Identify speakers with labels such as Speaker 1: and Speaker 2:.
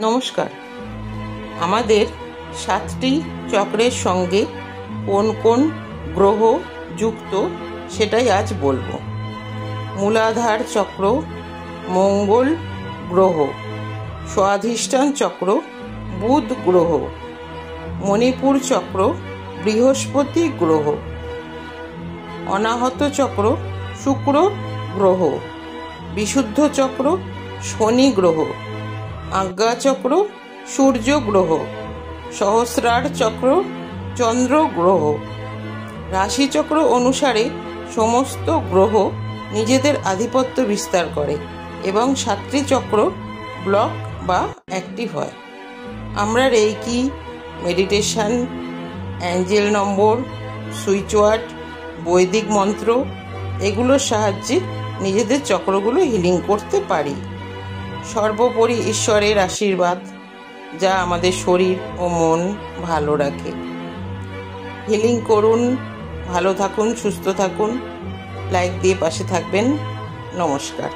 Speaker 1: নমস্কার। আমাদের 7টি চক্রের সঙ্গে কোন কোন গ্রহ যুক্ত সেটাই আজ বলবো। মূলাধার চক্র মঙ্গল গ্রহ, স্বাধিষ্ঠান চক্র বুধ গ্রহ, মণিপুর চক্র বৃহস্পতি গ্রহ, অনাহত চক্র শুক্র গ্রহ, বিশুদ্ধ চক্র শনি গ্রহ, আজ্ঞা চক্র সূর্য গ্রহ, সহস্রার চক্র চন্দ্র গ্রহ। রাশিচক্র অনুসারে সমস্ত গ্রহ নিজেদের আধিপত্য বিস্তার করে এবং 7টি চক্র ব্লক বা অ্যাক্টিভ হয়। আমরা রেইকি, মেডিটেশন, অ্যাঞ্জেল নম্বর, সুইচ ওয়ার্ড, বৈদিক মন্ত্র এগুলোর সাহায্যে নিজেদের চক্রগুলো হিলিং করতে পারি। সর্বোপরি ঈশ্বরের আশীর্বাদ, যা আমাদের শরীর ও মন ভালো রাখে। হিলিং করুন, ভালো থাকুন, সুস্থ থাকুন, লাইক দিয়ে পাশে থাকবেন। নমস্কার।